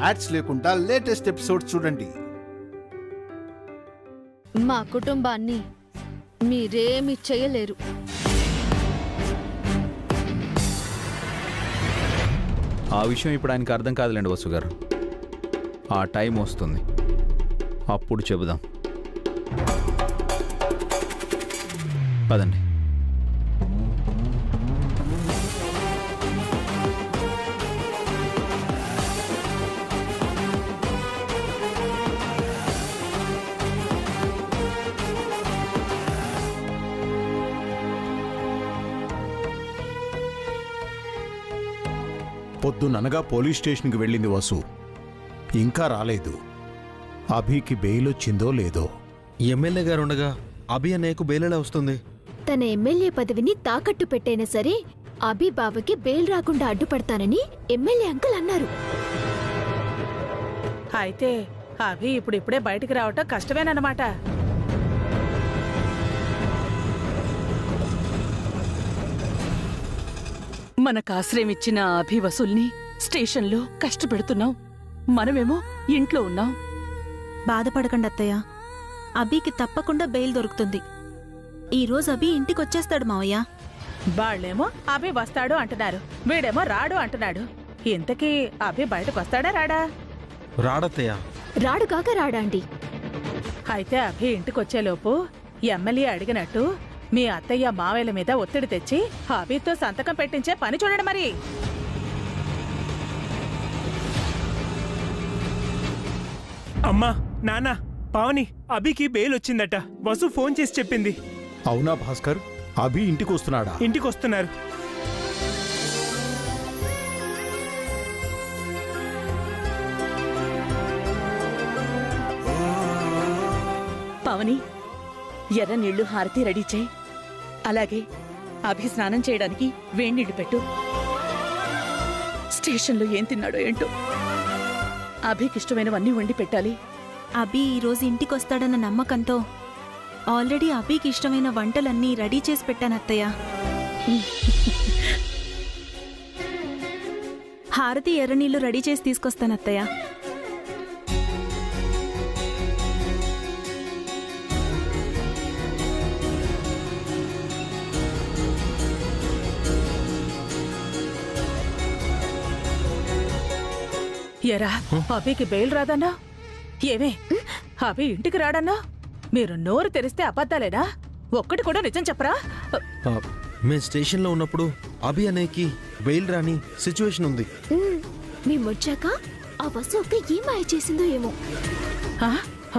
Ads లేకుండా latest episodes చూడండి. మా కుటుంబాన్ని మీరేమి చేయలేరు. ఆ విషయం ఇప్పుడు ఆయనకు అర్థం కాదులేండి వసు గారు. ఆ టైం వస్తుంది, అప్పుడు చెబుదాం. పదండి. పొద్దుననగా పోలీస్ స్టేషన్కి వెళ్ళింది వసు, ఇంకా రాలేదు. అభికి బెయిల్ వచ్చిందో లేదో. ఎమ్మెల్యే గారు ఉండగా అభి అన్నయ్యకు బెయిల్ ఎలా వస్తుంది? తన ఎమ్మెల్యే పదవిని తాకట్టు పెట్టైనా సరే అభి బావకి బెయిల్ రాకుండా అడ్డుపడతానని ఎమ్మెల్యే అంకుల్ అన్నారు. అయితే అభి ఇప్పుడిప్పుడే బయటికి రావటం కష్టమేనన్నమాట. మనకు ఆశ్రయం ఇచ్చిన అభి వసూల్ని స్టేషన్లో కష్టపెడుతున్నాం, మనమేమో ఇంట్లో ఉన్నాం. బాధపడకండి అత్తయ్య, అభికి తప్పకుండా బెయిల్ దొరుకుతుంది. ఈరోజు అభి ఇంటికొచ్చేస్తాడు మావయ్య. వాళ్ళేమో అభి వస్తాడు అంటున్నారు, వీడేమో రాడు అంటున్నాడు. ఇంతకీ అభి బయటకు వస్తాడా రాడా? రాడత్తయ్య. రాడు కాక రాడా అండి? అయితే అభి ఇంటికొచ్చేలోపు ఎమ్మెల్యే అడిగినట్టు మీ అత్తయ్య మావయ్యల మీద ఒత్తిడి తెచ్చి అభితో సంతకం పెట్టించే పని చూడండి మరి. అమ్మా, నాన్న, పావని, అభికి బెయిల్ వచ్చిందట. వసు ఫోన్ చేసి చెప్పింది. అవునా భాస్కర్? అభి ఇంటికి వస్తున్నాడా? ఇంటికి వస్తున్నారు. పవని, ఎర్ర నీళ్లు హారతి రెడీ చేయి. అలాగే అభి స్నానం చేయడానికి వేణీళ్లు పెట్టు. స్టేషన్లో ఏం తిన్నాడో ఏంటో. అభికిష్టమైనవన్నీ వండి పెట్టాలి. అభి ఈరోజు ఇంటికొస్తాడన్న నమ్మకంతో ఆల్రెడీ అభికి ఇష్టమైన వంటలన్నీ రెడీ చేసి పెట్టాను అత్తయ్య. హారతి ఎర్రనీళ్లు రెడీ చేసి తీసుకొస్తాను అత్తయ్య. ఎరా, అభికి బెయిల్ రాదన్నా? ఏమే, అభి ఇంటికి రాడన్నా? మీరు నోరు తెరిస్తే అబద్ధాలేనా? ఒక్కటి కూడా నిజం చెప్పరా? మేము స్టేషన్లో ఉన్నప్పుడు అభి అన్నయ్యకి బెయిల్ రాని సిచ్యువేషన్ ఉంది. మేమొచ్చాక ఆ వసూకి ఏం మాయ చేసిందో ఏమో.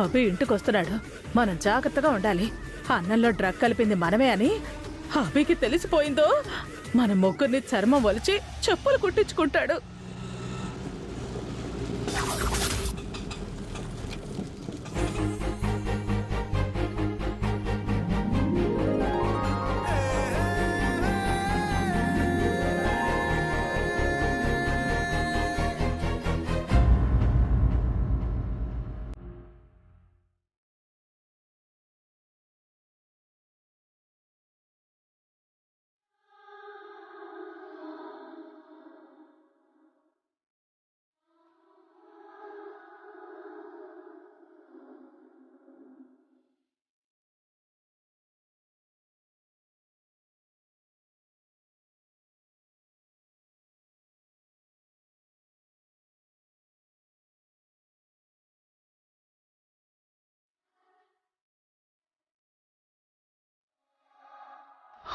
అభి ఇంటికి వస్తున్నాడు, మనం జాగ్రత్తగా ఉండాలి. అన్నంలో డ్రగ్ కలిపింది మనమే అని అభికి తెలిసిపోయిందో మన ముగ్గురిని చర్మం వలిచి చెప్పులు కుట్టించుకుంటాడు.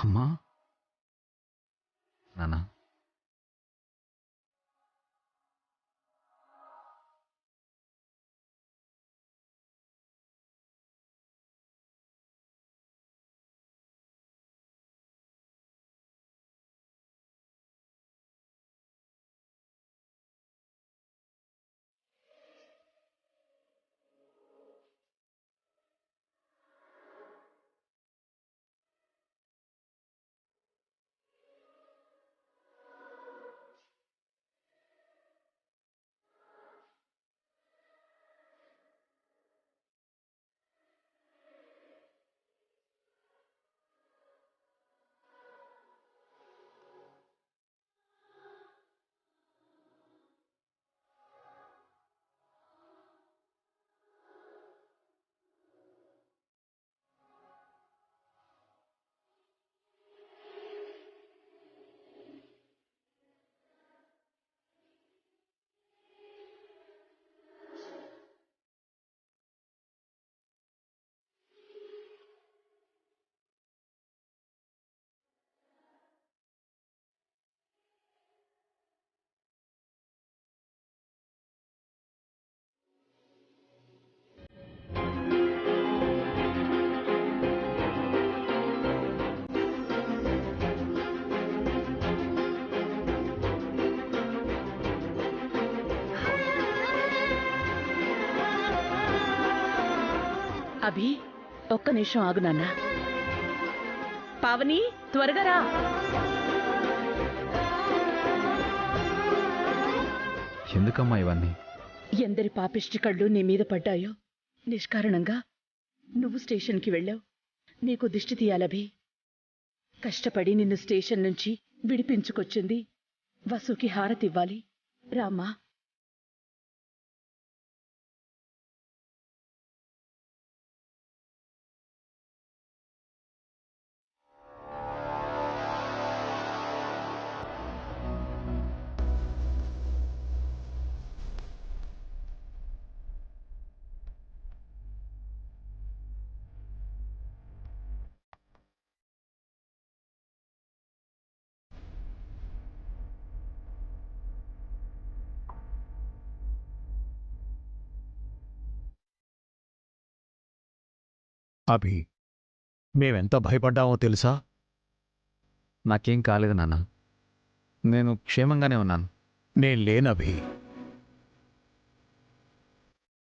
అమ్మా, నాన్న, అభి ఒక్క నిమిషం ఆగు నాన్న. పావని త్వరగా రా. ఎందుకమ్మా ఇవన్నీ? ఎందరి పాపిష్టి కళ్ళు నీ మీద పడ్డాయో నిష్కారణంగా నువ్వు స్టేషన్కి వెళ్ళావు. నీకు దిష్టి తీయాలభి. కష్టపడి నిన్ను స్టేషన్ నుంచి విడిపించుకొచ్చింది వసుకి హారతివ్వాలి. రామ్మా. అభి, మేమెంత భయపడ్డామో తెలుసా? నాకేం కాలేదు నాన్న, నేను క్షేమంగానే ఉన్నాను. నేను లేనభి.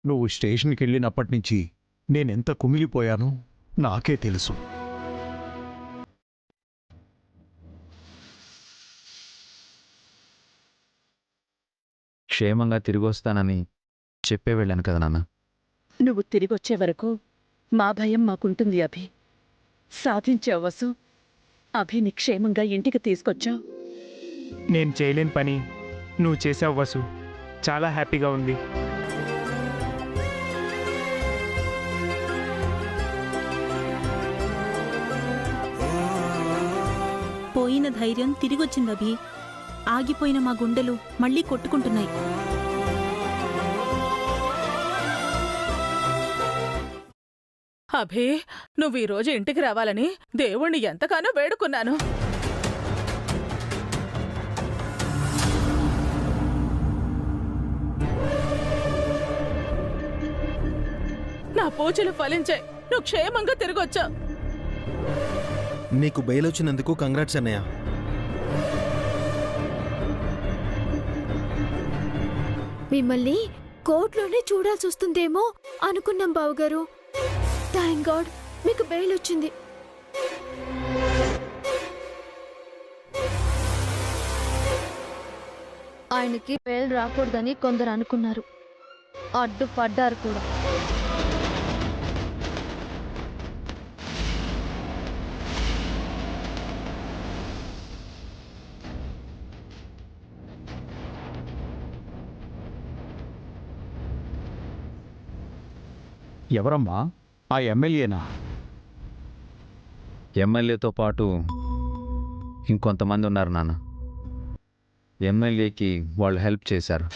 నువ్వు స్టేషన్కి వెళ్ళినప్పటి నుంచి నేనెంత కుమిలిపోయానో నాకే తెలుసు. క్షేమంగా తిరిగి వస్తానని చెప్పే వెళ్ళాను కదా నాన్న. నువ్వు తిరిగొచ్చే వరకు మా భయం మాకుంటుంది అభి. సాధించావు వసు. అభిని క్షేమంగా ఇంటికి తీసుకొచ్చావు. నేను చేయలేని పని నువ్వు చేసావు వసు. చాలా హ్యాపీగా ఉంది. పోయిన ధైర్యం తిరిగొచ్చిందభి. ఆగిపోయిన మా గుండెలు మళ్ళీ కొట్టుకుంటున్నాయి. అభి, నువ్వు ఈరోజు ఇంటికి రావాలని దేవుణ్ణి ఎంతగానో వేడుకున్నాను. నా పూజలు ఫలించాయి. నువ్వు క్షేమంగా తిరిగొచ్చావు. నీకు బెయిల్ వచ్చినందుకు కంగ్రాట్స్ అన్నయ్య. మిమ్మల్ని కోర్టులోనే చూడాల్సి వస్తుందేమో అనుకున్నాం బావగారు. థ్యాంక్ గాడ్ మీకు బెయిల్ వచ్చింది. ఆయనకి బెయిల్ రాకూడదని కొందరు అనుకున్నారు, అడ్డుపడ్డారు కూడా. ఎవరమ్మా? ఆ ఎమ్మెల్యేనా? ఎమ్మెల్యేతో పాటు ఇంకొంతమంది ఉన్నారు నాన్న. ఎమ్మెల్యేకి వాళ్ళు హెల్ప్ చేశారు.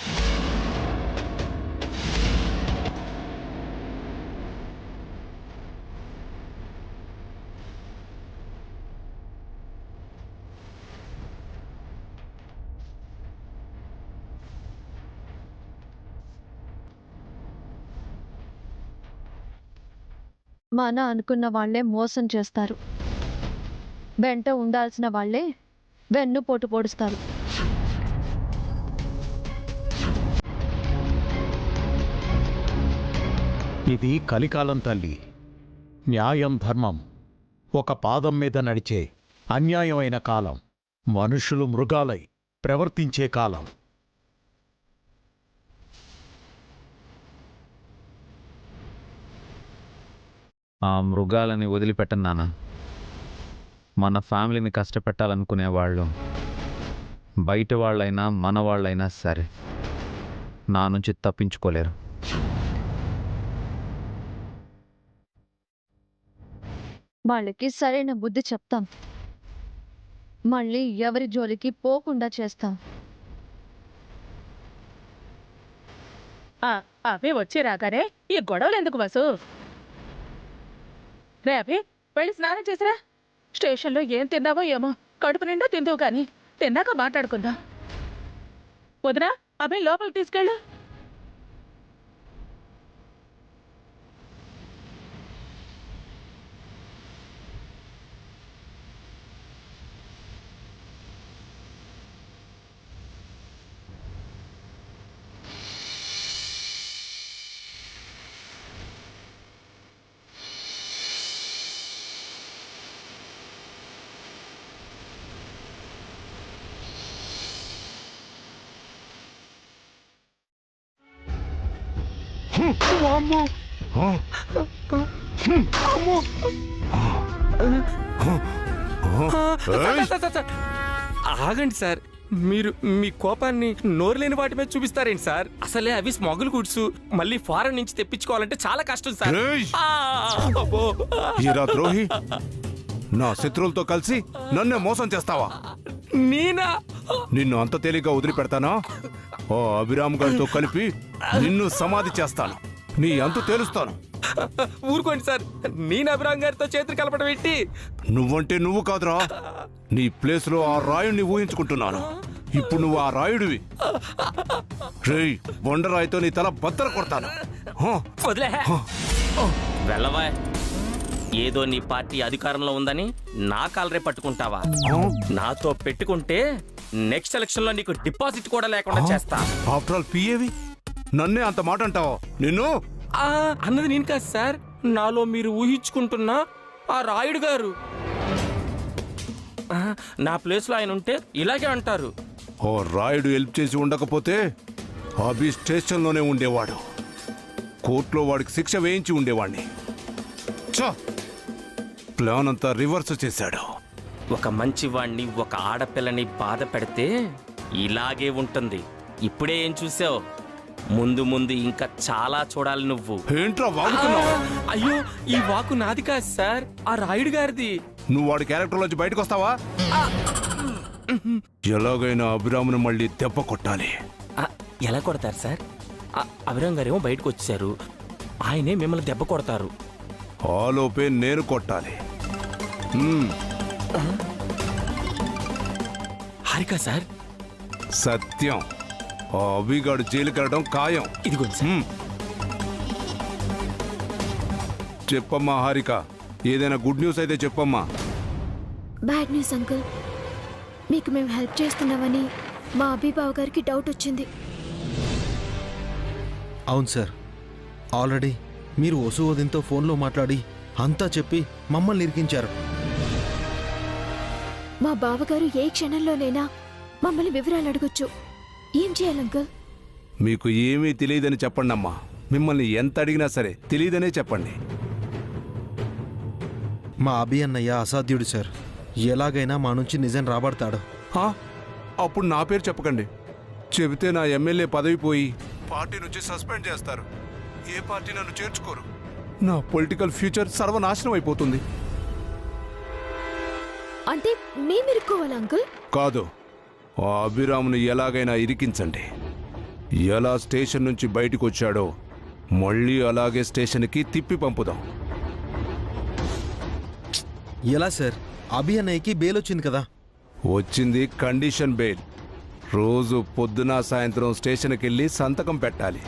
మన అనుకున్న వాళ్లే మోసం చేస్తారు, వెంట ఉండాల్సిన వాళ్లే వెన్నుపోటు పొడుస్తారు. ఇది కలికాలం తల్లి. న్యాయం ధర్మం ఒక పాదం మీద నడిచే అన్యాయమైన కాలం. మనుషులు మృగాలై ప్రవర్తించే కాలం. ఆ మృగాలని వదిలిపెట్టను నాన్న. మన ఫ్యామిలీని కష్టపెట్టాలనుకునేవాళ్ళు బయట వాళ్ళైనా మన వాళ్ళైనా సరే నా నుంచి తప్పించుకోలేరు. వాళ్ళకి సరైన బుద్ధి చెప్తాం, మళ్ళీ ఎవరి జోలికి పోకుండా చేస్తాం. అవి వచ్చి రాగానే ఈ గొడవలు ఎందుకు వసు? రే అభి, వెళ్ళి స్నానం చేసిరా. స్టేషన్లో ఏం తిన్నావో ఏమో, కడుపు నిండా తిందువు కానీ తిన్నాక మాట్లాడుకుందాం. వదినా, అభి లోపలికి తీసుకెళ్ళు. ఆగండి సార్, మీరు మీ కోపాన్ని నోరు లేని వాటి మీద చూపిస్తారేంటి సార్? అసలే అవి స్మగుల్ గుడ్స్, మళ్ళీ ఫారెన్ నుంచి తెప్పించుకోవాలంటే చాలా కష్టం సార్. అబ్బో. హీరా ద్రోహి, నా శత్రువులతో కలిసి నన్నే మోసం చేస్తావా? నేనా? నిన్ను అంత తేలిగ్గా వదిలిపెడతానా? ఓ అభిరామ్ గారితో కలిపి నిన్ను సమాధి చేస్తాను, నీ అంతు తేలుస్తాను. ఊరుకోండి సార్, నేను అభిరామ్ గారితో చేతులు కలపడం ఏంటి? నువ్వంటే నువ్వు కాదురా, నీ ప్లేస్ లో ఆ రాయుడిని ఊహించుకుంటున్నాను. ఇప్పుడు నువ్వు ఆ రాయుడివి. రేయ్, బొండరాయితో నీ తల బద్దర కొడతాను. వదిలే. వెళ్ళవా? ఏదో నీ పార్టీ అధికారంలో ఉందని నా కాలరే పట్టుకుంటావా? నాతో పెట్టుకుంటే నెక్స్ట్ ఎలక్షన్ లో నీకు డిపాజిట్ కూడా లేకుండా చేస్తా. ఆఫ్టర్ ఆల్ పిఏవి నన్నే అంత మాట అంటావా? నిన్ను అన్నది నేను కాదు సార్, నాలో మీరు ఊహించుకుంటున్నా ఆ రాయుడు గారు. నా ప్లేస్ లో ఆయన ఉంటే ఇలాగే అంటారు. ఓ రాయుడు హెల్ప్ చేసి ఉండకపోతే అభి స్టేషన్లోనే ఉండేవాడు. కోర్టులో వాడికి శిక్ష వేయించి ఉండేవాడిని. ప్లాన్ అంతా రివర్స్ చేశాడు. ఒక మంచివాణ్ణి, ఒక ఆడపిల్లని బాధ పెడితే ఇలాగే ఉంటుంది. ఇప్పుడే ఏం చూసావు? ముందు ముందు ఇంకా చాలా చూడాలి నువ్వు. ఏంట్రా వాగుతున్నావు? అయ్యో, ఈ వాకు నాది కాదు సార్, ఆ రాయుడు గారిది. నువ్వు వాడి క్యారెక్టర్లోంచి బయటకు వస్తావా? ఎలాగైనా అభిరామును మళ్ళీ దెబ్బ కొట్టాలి. ఎలా కొడతారు సార్? అభిరామ్ గారేమో బయటకు వచ్చారు, ఆయనే మిమ్మల్ని దెబ్బ కొడతారు. ఆలోపే నేను కొట్టాలి. హారిక సార్, సత్యం, ఆ అభిగాడు జైలుకెళ్ళడం ఖాయం. ఇదిగోండి. చెప్పమ్మా హారిక, ఏదైనా గుడ్ న్యూస్ అయితే చెప్పమ్మా. Bad news uncle. మీకు మేము హెల్ప్ చేస్తున్నామని మా అభిబావ్ గారికి డౌట్ వచ్చింది. అవును సార్, ఆల్రెడీ మీరు వసువదిన్తో ఫోన్లో మాట్లాడి అంతా చెప్పి మమ్మల్ని ఇరికించారు. మా బావగారు ఏ క్షణంలోనైనా మమ్మల్ని వివరాలు అడగొచ్చు. ఏం చేయాలి అంకుల్? మీకు ఏమీ తెలియదని చెప్పండి అమ్మా. మిమ్మల్ని ఎంత అడిగినా సరే తెలియదనే చెప్పండి. మా అభి అన్నయ్య అసాధ్యుడు సార్, ఎలాగైనా మా నుంచి నిజం రాబడతాడు. అప్పుడు నా పేరు చెప్పకండి. చెబితే నా ఎమ్మెల్యే పదవి పోయి పార్టీ నుంచి సస్పెండ్ చేస్తారు. ఏ పార్టీ నన్ను చేర్చుకోరు. నా పొలిటికల్ ఫ్యూచర్ సర్వనాశనం అయిపోతుంది. అంటే మేము ఇరుక్కోవాలి అంకుల్? కాదు, ఆ అభిరామును ఎలాగైనా ఇరికించండి. ఎలా స్టేషన్ నుంచి బయటకు వచ్చాడో మళ్ళీ అలాగే స్టేషన్కి తిప్పి పంపుదాం. ఎలా సార్? అభి అన్నయ్యకి బెయిల్ వచ్చింది కదా? వచ్చింది కండిషన్ బెయిల్. రోజు పొద్దున సాయంత్రం స్టేషన్కి వెళ్ళి సంతకం పెట్టాలి.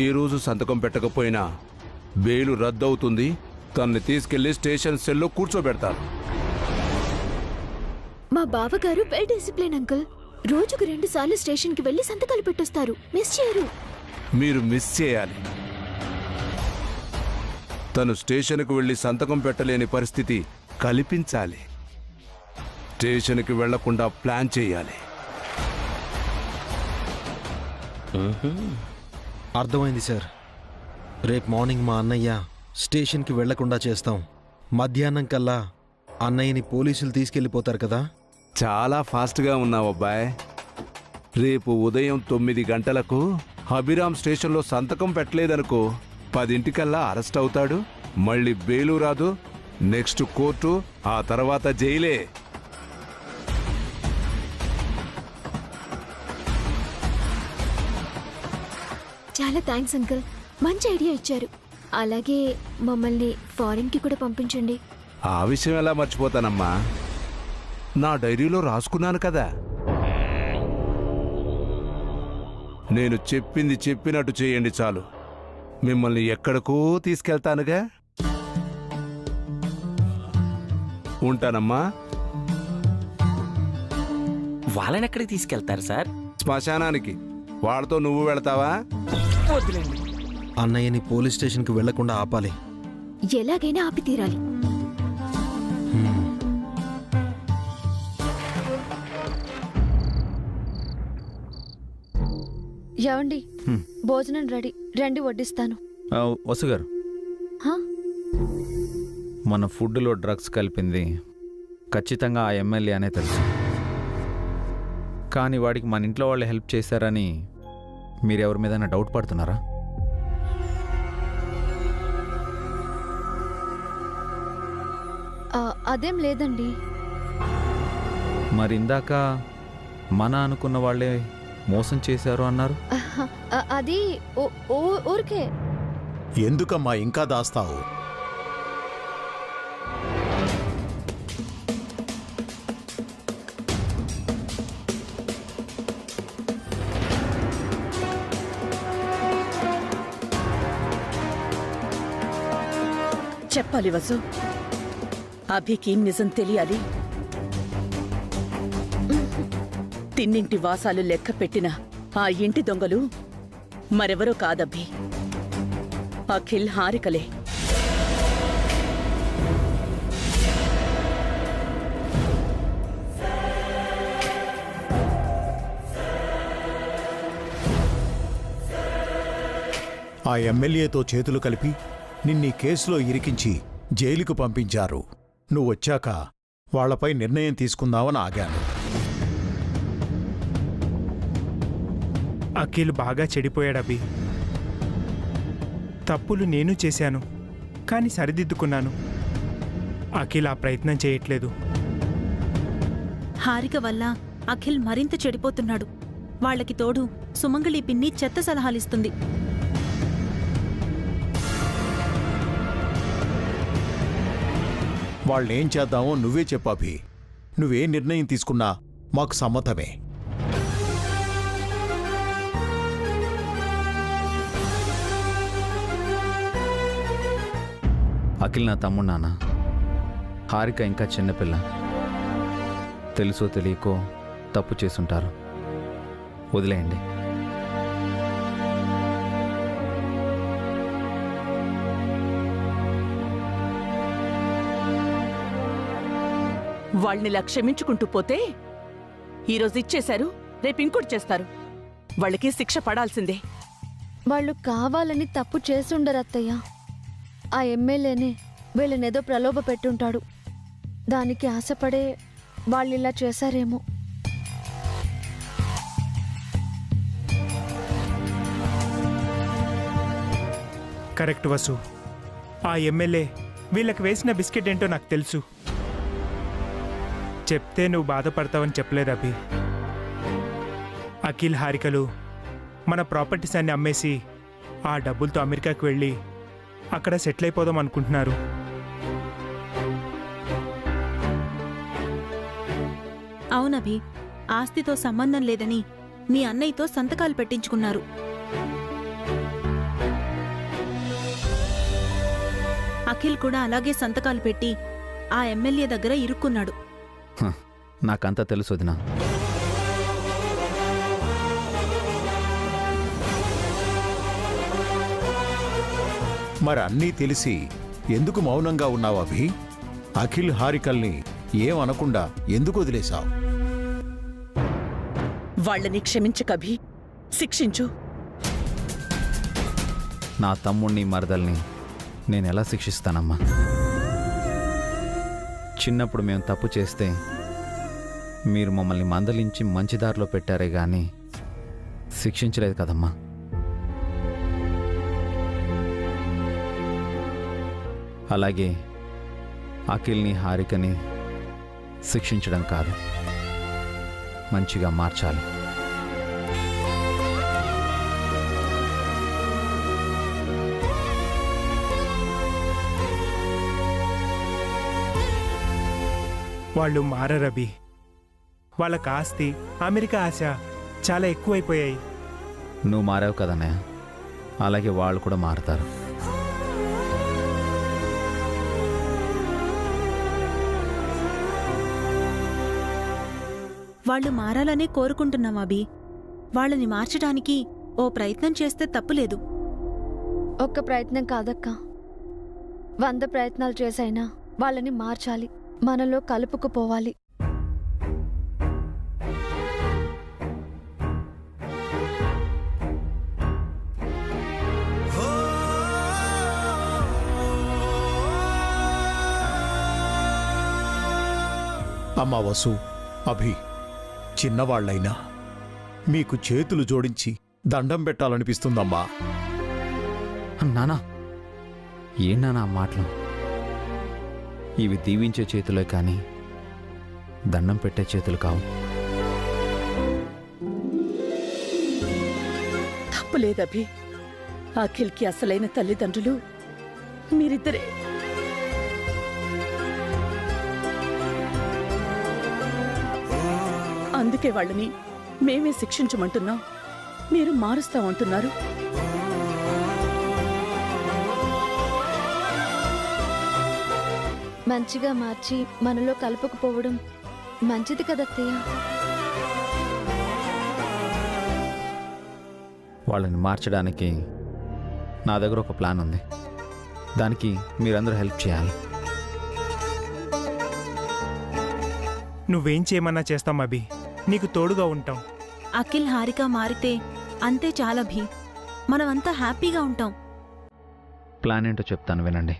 ఏ రోజు సంతకం పెట్టకపోయినా బెయిల్ రద్దవుతుంది. తనని తీసుకెళ్లి స్టేషన్ సెల్లో కూర్చోబెడతారు. మా బావగారు వెల్ డిసిప్లిన్ అంకుల్. రోజుకు 2 సార్లు స్టేషన్కి వెళ్లి సంతకాలు పెట్టొస్తారు. మిస్ చేయరు. మీరు మిస్ చేయాలి. తను స్టేషన్కు వెళ్లి సంతకం పెట్టలేని పరిస్థితి కల్పించాలి. స్టేషన్కి వెళ్లకుండా ప్లాన్ చేయాలి. అర్థమైంది సార్. రేపు మార్నింగ్ మా అన్నయ్య స్టేషన్కి వెళ్లకుండా చేస్తాం. మధ్యాహ్నం కల్లా అన్నయ్యని పోలీసులు తీసుకెళ్ళిపోతారు కదా? చాలా ఫాస్ట్గా ఉన్నావు అబ్బాయ్. రేపు ఉదయం 9 గంటలకు అభిరామ్ స్టేషన్లో సంతకం పెట్టలేదనుకో, 10 అరెస్ట్ అవుతాడు. మళ్ళీ బెయిలు రాదు. నెక్స్ట్ కోర్టు, ఆ తర్వాత జైలే. చాలా థ్యాంక్స్ అంకుల్. మంచి ఐడియా ఇచ్చారు. అలాగే మమ్మల్ని ఫారిన్కి కూడా పంపించండి. ఆ విషయం ఎలా మర్చిపోతానమ్మా? నా డైరీలో రాసుకున్నాను కదా. నేను చెప్పింది చెప్పినట్టు చేయండి చాలు. మిమ్మల్ని ఎక్కడికో తీసుకెళ్తానుగా. ఉంటానమ్మా. వాళ్ళని ఎక్కడికి తీసుకెళ్తారు సార్? శ్మశానానికి. వాళ్ళతో నువ్వు వెళతావా? వద్దులేండి. అన్నయ్యని పోలీస్ స్టేషన్కి వెళ్లకుండా ఆపాలి. ఎలాగైనా ఆపి తీరాలి. ఏవండి హ్మ్. భోజనం రెడీ, రండి వడ్డిస్తాను. వసు గారు, హా? మన ఫుడ్లో డ్రగ్స్ కలిపింది ఖచ్చితంగా ఆ ఎమ్మెల్యే అనే తెలుసు. కానీ వాడికి మన ఇంట్లో వాళ్ళు హెల్ప్ చేశారని మీరు ఎవరి మీదైనా డౌట్ పడుతున్నారా? అదేం లేదండి. మరి ఇందాక మన అనుకున్న వాళ్ళే మోసం చేశారు అన్నారు. అది ఊరికే. ఎందుకమ్మా ఇంకా దాస్తావు? చెప్పాలి వసు, అభికి నిజం తెలియాలి. తిన్నింటి వాసాలు లెక్క పెట్టిన ఆ ఇంటి దొంగలు మరెవరో కాదబ్బి, అఖిల్ హారికలే. ఆ ఎమ్మెల్యేతో చేతులు కలిపి నిన్నీ కేసులో ఇరికించి జైలుకు పంపించారు. నువ్వొచ్చాక వాళ్లపై నిర్ణయం తీసుకుందామని ఆగాను. అఖిల్ బాగా చెడిపోయాడబ్బి. తప్పులు నేను చేశాను, కానీ సరిదిద్దుకున్నాను. అఖిల్ ఆ ప్రయత్నం చేయట్లేదు. హారిక వల్ల అఖిల్ మరింత చెడిపోతున్నాడు. వాళ్ళకి తోడు సుమంగళి పిన్ని చెత్త సలహాలిస్తుంది. వాళ్ళేం చేద్దామో నువ్వే చెప్పాభి. నువ్వే నిర్ణయం తీసుకున్నా మాకు సమ్మతమే. అఖిల్ నా తమ్ముడు నాన్న. హారిక ఇంకా చిన్నపిల్ల. తెలుసో తెలియకో తప్పు చేసుంటారు. వదిలేయండి. వాళ్ళనిలా క్షమించుకుంటూ పోతే ఈరోజు ఇచ్చేశారు, రేపు ఇంకోటి చేస్తారు. వాళ్ళకి శిక్ష పడాల్సిందే. వాళ్ళు కావాలని తప్పు చేసుండరు అత్తయ్య. ఆ ఎమ్మెల్యేనే వీళ్ళనేదో ప్రలోభ పెట్టుంటాడు. దానికి ఆశపడే వాళ్ళిలా చేశారేమో. కరెక్ట్ వసు. ఆ ఎమ్మెల్యే వీళ్ళకి వేసిన బిస్కెట్ ఏంటో నాకు తెలుసు. చెప్తే నువ్వు బాధపడతావని చెప్పలేదు అభి. అఖిల్ హారికలు మన ప్రాపర్టీస్ అన్ని అమ్మేసి ఆ డబ్బులతో అమెరికాకి వెళ్ళి అక్కడ సెటిల్ అయిపోదాం అనుకుంటున్నారు. అవునభి, ఆస్తితో సంబంధం లేదని మీ అన్నయ్యతో సంతకాలు పెట్టించుకున్నారు. అఖిల్ కూడా అలాగే సంతకాలు పెట్టి ఆ ఎమ్మెల్యే దగ్గర ఇరుక్కున్నాడు. నాకంతా తెలుసు వదినా. మరి అన్నీ తెలిసి ఎందుకు మౌనంగా ఉన్నావు అభి? అఖిల్ హారికల్ని ఏమనకుండా ఎందుకు వదిలేశావు? వాళ్ళని క్షమించకభి, శిక్షించు. నా తమ్ముణ్ణి మరదల్ని నేనెలా శిక్షిస్తానమ్మా? చిన్నప్పుడు మేము తప్పు చేస్తే మీరు మమ్మల్ని మందలించి మంచి దారిలో పెట్టారే గాని శిక్షించలేదు కదమ్మా. అలాగే అఖిల్ని హారికని శిక్షించడం కాదు, మంచిగా మార్చాలి. వాళ్ళు మారరబి. వాళ్ళకి ఆస్తి, అమెరికా ఆశ చాలా ఎక్కువైపోయాయి. నువ్వు మారావు కదన్నయ్య, అలాగే వాళ్ళు కూడా మారుతారు. వాళ్ళు మారాలనే కోరుకుంటున్నాం అభి. వాళ్ళని మార్చడానికి ఓ ప్రయత్నం చేస్తే తప్పులేదు. ఒక్క ప్రయత్నం కాదక్క, 100 ప్రయత్నాలు చేసైనా వాళ్ళని మార్చాలి, మనలో కలుపుకుపోవాలి. అమ్మా వసు, అభి, చిన్నవాళ్లైనా మీకు చేతులు జోడించి దండం పెట్టాలనిపిస్తుందమ్మా. నానా, ఏ నానా మాటలు? ఇవి దీవించే చేతులే కానీ దండం పెట్టే చేతులు కావు. తప్పులేదభి. అఖిల్కి అసలైన తల్లిదండ్రులు మీరిద్దరే. అందుకే వాళ్ళని మేమే శిక్షించమంటున్నాం, మీరు మారుస్తామంటున్నారు. మంచిగా మార్చి మనలో కలుపుకుపోవడం మంచిది కదత్తయ్య. వాళ్ళని మార్చడానికి నా దగ్గర ఒక ప్లాన్ ఉంది. దానికి మీరందరూ హెల్ప్ చేయాలి. నువ్వేం చేయమన్నా చేస్తాం అభి, నీకు తోడుగా ఉంటాం. అఖిల్ హారిక మారితే అంతే చాలా భీ, మనమంతా హ్యాపీగా ఉంటాం. ప్లాన్ ఏంటో చెప్తాను వినండి.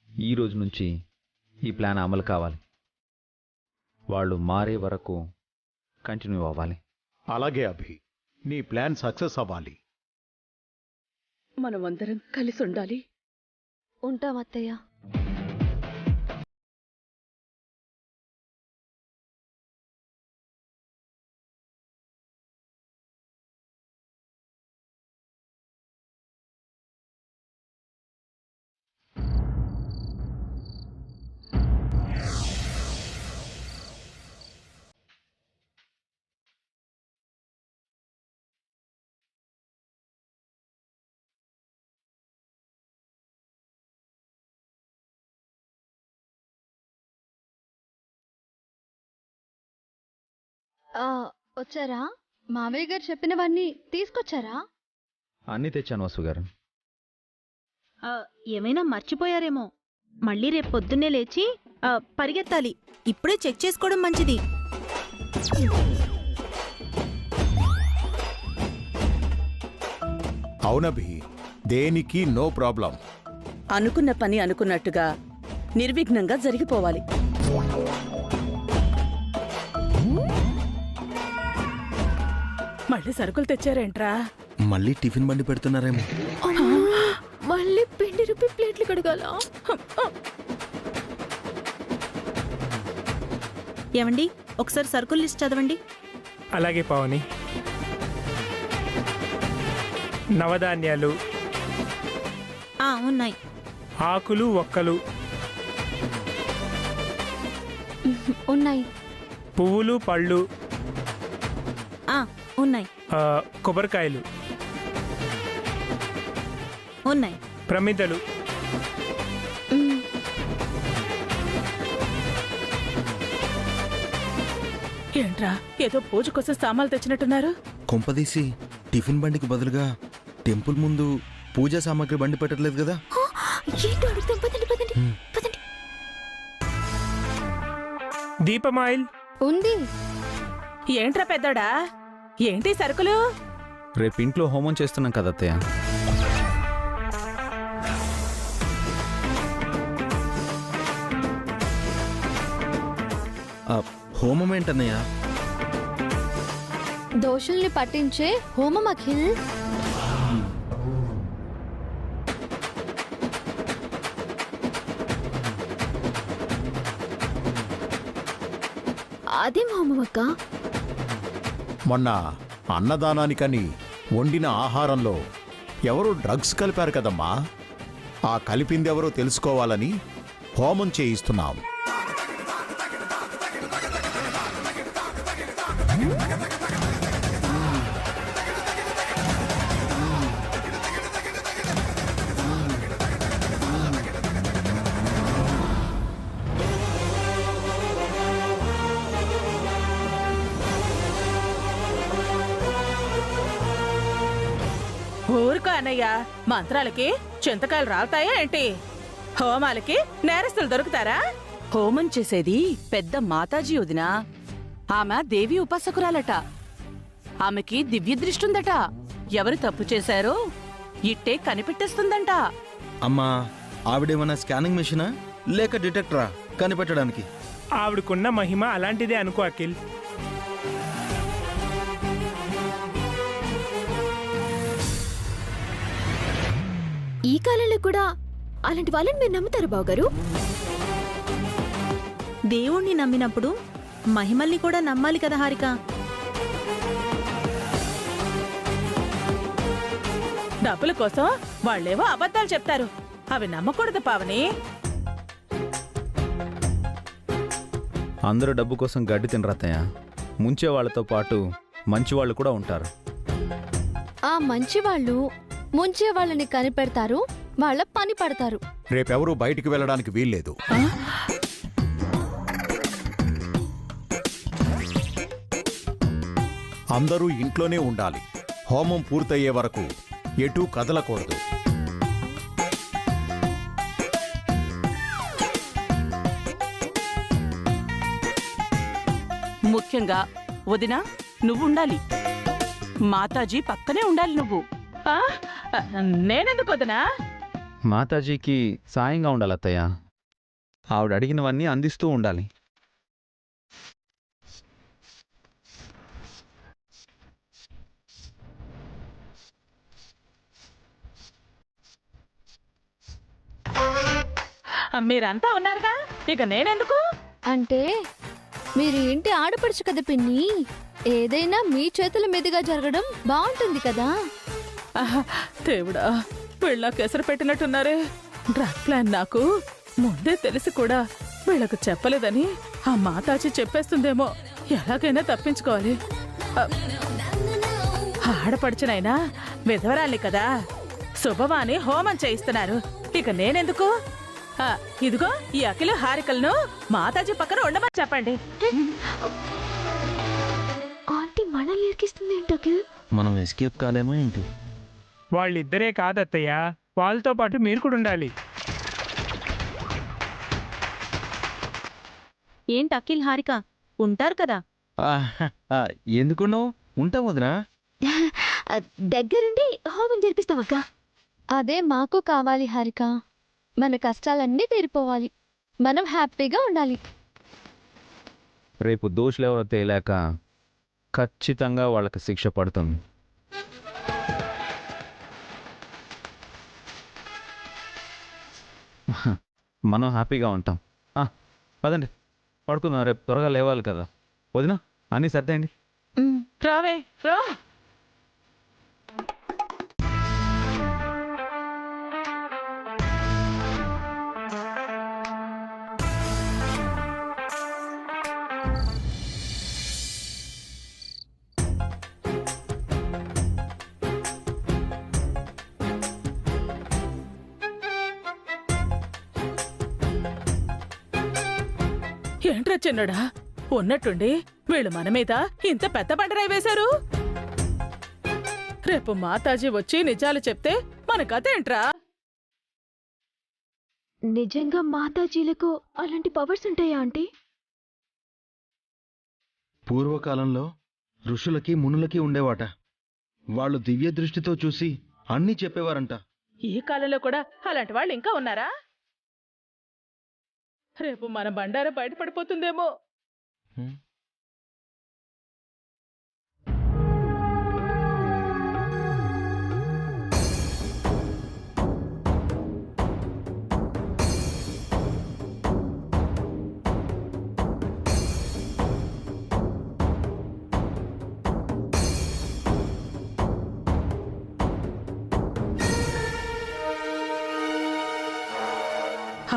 ఈ రోజు నుంచి ఈ ప్లాన్ అమలు కావాలి. వాళ్ళు మారే వరకు కంటిన్యూ అవ్వాలి. అలాగే అభి, నీ ప్లాన్ సక్సెస్ అవ్వాలి. మనమందరం కలిసి ఉండాలి. ఉంటాం అత్తయ్య. వచ్చారా? మావయ్య గారు చెప్పినవన్నీ తీసుకొచ్చారా? అన్నీ తెచ్చాను వసు గారు. ఏమైనా మర్చిపోయారేమో. మళ్ళీ రేపు పొద్దున్నే లేచి పరిగెత్తాలి. ఇప్పుడే చెక్ చేసుకోవడం మంచిది. అవునభి, దేనికి నో ప్రాబ్లం. అనుకున్న పని అనుకున్నట్టుగా నిర్విఘ్నంగా జరిగిపోవాలి. మళ్ళీ సరుకులు తెచ్చారేంట్రా? మళ్ళీ టిఫిన్ బండి పెడుతున్నారేమో. మళ్ళీ పిండి రుబ్బి ప్లేట్లు కడగాల. ఏమండి, ఒకసారి సరుకుల లిస్ట్ చదవండి. అలాగే పావని. నవధాన్యాలు ఉన్నాయి. ఆకులు ఒక్కలు ఉన్నాయి. పువ్వులు పళ్ళు ఉన్నాయి. కొబ్బరికాయలు ఉన్నాయి. ప్రమిదలు ఏంట్రా, ఏదో పూజ కోసం సామాన్లు తెచ్చినట్టున్నారు? కొంపదీసి టిఫిన్ బండికి బదులుగా టెంపుల్ ముందు పూజా సామాగ్రి బండి పెట్టట్లేదు కదా? దీపమాయిల్ ఉంది. ఏంట్రా పెద్దోడా, ఏంటి సరుకులు? రేపు ఇంట్లో హోమం చేస్తున్నాం కదా అత్తయ్య. హోమం ఏంటన్నయ్య? దోషుల్ని పట్టించే హోమం అఖిల్. అదేం హోమం అక్క? మొన్న అన్నదానానికని వండిన ఆహారంలో ఎవరో డ్రగ్స్ కలిపారు కదమ్మా. ఆ కలిపిందెవరో తెలుసుకోవాలని హోమం చేయిస్తున్నాం. ఊరుకో అన్నయ్య, మంత్రాలకి చింతకాయలు రాలుతాయా ఏంటి? హోమాలకి నేరస్తులు దొరుకుతారా? హోమం చేసేది పెద్ద మాతాజీ వదినా. ఆమె దేవి ఉపాసకురాలట. ఆమెకి దివ్య దృష్టుందట. ఎవరు తప్పు చేశారో ఇట్టే కనిపెట్టేస్తుందంట. అమ్మా, ఆవిడేమన్నా స్కానింగ్ మెషినా లేక డిటెక్టరా కనిపెట్టడానికి? ఆవిడకున్న మహిమ అలాంటిదే అనుకో అఖిల్. ఈ కాలంలో కూడా అలాంటి వాళ్ళని మీరు నమ్ముతారు బావగారు? దేవుణ్ణి నమ్మినప్పుడు మహిమల్ని కూడా నమ్మాలి కదా హారిక. డబ్బుల కోసం వాళ్ళేవో అబద్ధాలు చెప్తారు, అవి నమ్మకూడదు పావని. అందరూ డబ్బు కోసం గడ్డి తినరత్తయ్య. ముంచే వాళ్ళతో పాటు మంచి వాళ్ళు కూడా ఉంటారు. ఆ మంచి వాళ్ళు ముంచే వాళ్ళని కనిపెడతారు, వాళ్ళ పని పడతారు. రేపెవరూ బయటికి వెళ్ళడానికి వీల్లేదు. అందరూ ఇంట్లోనే ఉండాలి. హోమం పూర్తయ్యే వరకు ఎటూ కదలకూడదు. ముఖ్యంగా వదినా నువ్వుండాలి. మాతాజీ పక్కనే ఉండాలి నువ్వు. నేనెందుకు వదినా? మాతాజీకి సాయంగా ఉండాలి అత్తయ్య. ఆవిడ అడిగినవన్నీ అందిస్తూ ఉండాలి. మీరంతా ఉన్నారుగా, ఇక నేనెందుకు? అంటే మీరు ఇంటి ఆడపడుచు కదా పిన్ని, ఏదైనా మీ చేతుల మీదుగా జరగడం బాగుంటుంది కదా. దేవుడా, వీళ్ళ ఎసరు పెట్టినట్టున్నారే. డ్రగ్ ప్లాన్ నాకు ముందే తెలిసి కూడా వీళ్ళకు చెప్పలేదని ఆ మాతాజీ చెప్పేస్తుందేమో. ఎలాగైనా తప్పించుకోవాలి. ఆడపడుచునైనా విధవరాల్ని కదా, శుభవాని హోమం చేయిస్తున్నారు. ఇక నేనెందుకు? ఇదిగో ఈ అఖిల హారికలను మాతాజీ పక్కన ఉండమని చెప్పండి. ఆంటీ మనల్ని ఇరికిస్తుంది ఏంటి అఖిల్? మనం ఎస్కేప్ కాలేమో ఏంటి? వాళ్ళిద్దరే కాదత్తయ్య, వాళ్ళతో పాటు మీరు కూడా ఉండాలి. ఏంటి అఖిల్ హారిక ఉంటారు కదా? ఎందుకున్నావు? ఉంటాం వదినా. దగ్గరుండి హోమం జరిపిస్తామక్క. అదే మాకు కావాలి హారిక. మన కష్టాలన్నీ తీరిపోవాలి, మనం హ్యాపీగా ఉండాలి. రేపు దోషులెవరో తేలాక ఖచ్చితంగా వాళ్ళకి శిక్ష పడుతుంది. మనం హ్యాపీగా ఉంటాం. పదండి పడుకుందాం, రేపు త్వరగా లేవాలి కదా. వదినా అన్నీ సర్దేయండి. రావే రా. ఏంట్రా చిన్నడా, ఉన్నట్టుండి వీళ్ళు మన మీద ఇంత పెద్ద బండరాయి వేశారు. రేపు మాతాజీ వచ్చి నిజాలు చెప్తే మన కథ ఏంట్రా? నిజంగా మాతాజీలకు అలాంటి పవర్స్ ఉంటాయా ఆంటీ? పూర్వకాలంలో ఋషులకి మునులకి ఉండేవాట. వాళ్ళు దివ్య దృష్టితో చూసి అన్నీ చెప్పేవారంట. ఈ కాలంలో కూడా అలాంటి వాళ్ళు ఇంకా ఉన్నారా? రేపు మన బండారం బయటపడిపోతుందేమో.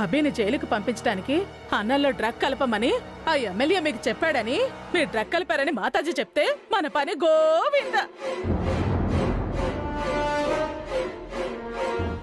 అభిని జైలుకు పంపించడానికి అన్నంలో డ్రగ్ కలపమని ఆ ఎమ్మెల్యే మీకు చెప్పాడని, మీరు డ్రగ్ కలిపారని మాతాజీ చెప్తే మన పని గోవింద.